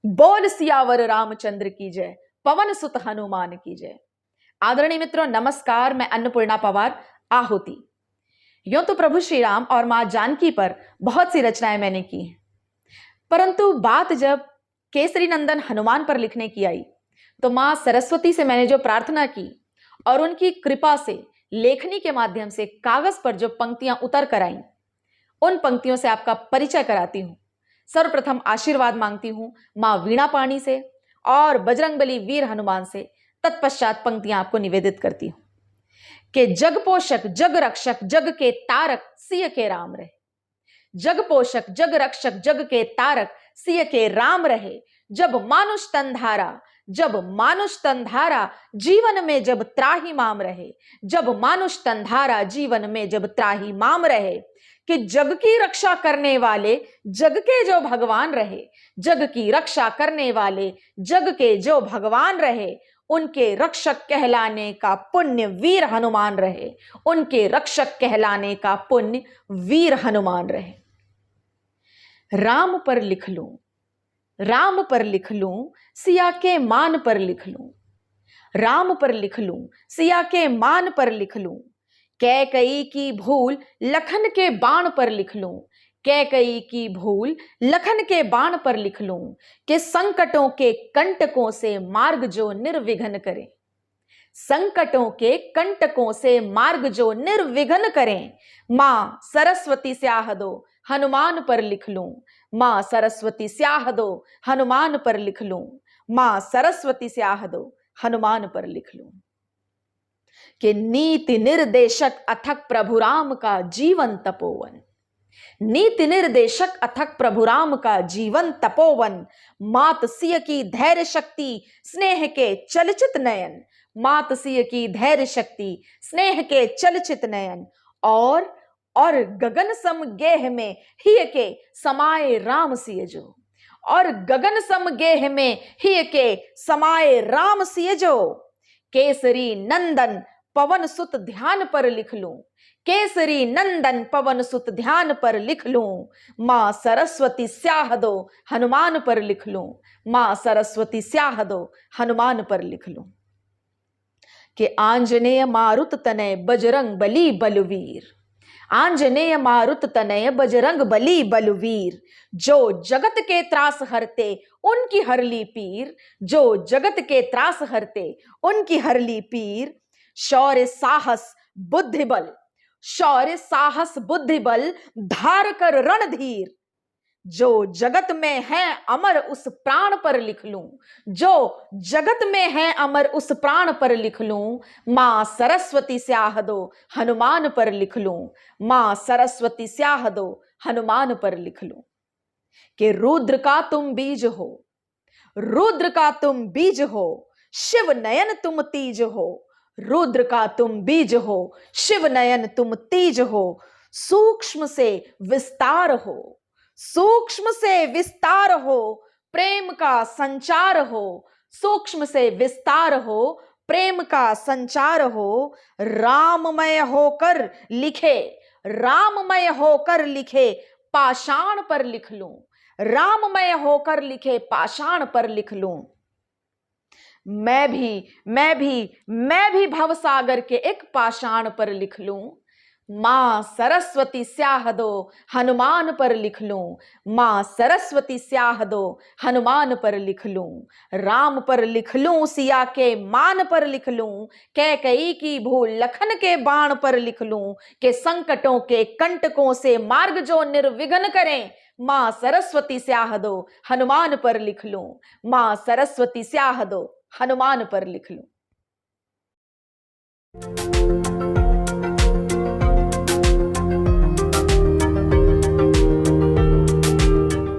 बोल सियावर रामचंद्र की जय, पवन सुत हनुमान की जय। आदरणीय मित्रों, नमस्कार। मैं अन्नपूर्णा पवार, आहुति। यूं तो प्रभु श्री राम और मां जानकी पर बहुत सी रचनाएं मैंने की हैं, परंतु बात जब केसरी नंदन हनुमान पर लिखने की आई तो मां सरस्वती से मैंने जो प्रार्थना की और उनकी कृपा से लेखनी के माध्यम से कागज पर जो पंक्तियां उतर कर आई, उन पंक्तियों से आपका परिचय कराती हूं। सर्वप्रथम आशीर्वाद मांगती हूं मां वीणापाणी से और बजरंगबली वीर हनुमान से। तत्पश्चात पंक्तियां आपको निवेदित करती हूं कि जग पोषक जग रक्षक जग के तारक सिय के राम रहे। जग पोषक जग रक्षक जग के तारक सिय के राम रहे। जब मानुष तंधारा जीवन में जब त्राही माम रहे। जब मानुष तंधारा जीवन में जब त्राही माम रहे। कि जग की रक्षा करने वाले जग के जो भगवान रहे। जग की रक्षा करने वाले जग के जो भगवान रहे, उनके रक्षक कहलाने का पुण्य वीर हनुमान रहे। उनके रक्षक कहलाने का पुण्य वीर हनुमान रहे। राम पर लिख लूं, राम पर लिख लूं, सिया के मान पर लिख लूं। राम पर लिख लूं, सिया के मान पर लिख लूं। कैकई की भूल लखन के बाण पर लिख लूं। कैकई की भूल लखन के बाण पर लिख लूं। कि संकटों के कंटकों से मार्ग जो निर्विघ्न करें। संकटों के कंटकों से मार्ग जो निर्विघ्न करें। मां सरस्वती स्याह दो हनुमान पर लिख लूं। मां सरस्वती स्याह दो हनुमान पर लिख लूं। मां सरस्वती स्याह दो हनुमान पर लिख लूं। कि नीति निर्देशक अथक प्रभु राम का जीवन तपोवन। नीति निर्देशक अथक प्रभु राम का जीवन तपोवन। मात सिय की धैर्य शक्ति स्नेह के चलचित नयन। मात सिय की धैर्य शक्ति स्नेह के चलचित नयन। और गगन सम गेह में हिय के समाये राम सिय जो। और गगन सम गेह में हिय के समाये राम सिय जो। केसरी नंदन पवन सुत ध्यान पर लिख लूं। केसरी नंदन पवन सुत ध्यान पर लिख लूं। मां सरस्वती स्याह दो हनुमान पर लिख लूं। मां सरस्वती स्याह दो हनुमान पर लिख लूं। कि आंजनेय मारुत तनय बजरंग बली बलवीर। आंजनेय मारुत तनय बजरंग बली बलवीर। जो जगत के त्रास हरते उनकी हरली पीर। जो जगत के त्रास हरते उनकी हरली पीर। शौर्य साहस बुद्धि बल। शौर्य साहस बुद्धि बल धार कर रणधीर। जो जगत में है अमर उस प्राण पर लिख लूं। जो जगत में है अमर उस प्राण पर लिख लूं। मां सरस्वती स्याह दो हनुमान पर लिख लूं। मां सरस्वती स्याह दो हनुमान पर लिख लूं। कि रुद्र का तुम बीज हो। रुद्र का तुम बीज हो। शिव नयन तुम तीज हो। रुद्र का तुम बीज हो। शिव नयन तुम तीज हो। सूक्ष्म से विस्तार हो। सूक्ष्म से विस्तार हो। प्रेम का संचार हो। सूक्ष्म से विस्तार हो। प्रेम का संचार हो। राममय होकर लिखे। राममय होकर लिखे पाषाण पर लिख लूं। राममय होकर लिखे पाषाण पर लिख लूं। मैं भी भवसागर के एक पाषाण पर लिख लूं। मां सरस्वती स्याह दो हनुमान पर लिख लूं। मां सरस्वती स्याह दो हनुमान पर लिख लूं। राम पर लिख लूं, सिया के मान पर लिख लूं। कैकई की भूल लखन के बाण पर लिख लूं। के संकटों के कंटकों से मार्ग जो निर्विघ्न करें। मां सरस्वती स्याह दो हनुमान पर लिख लूं। मां सरस्वती स्याह दो हनुमान पर लिख लूं।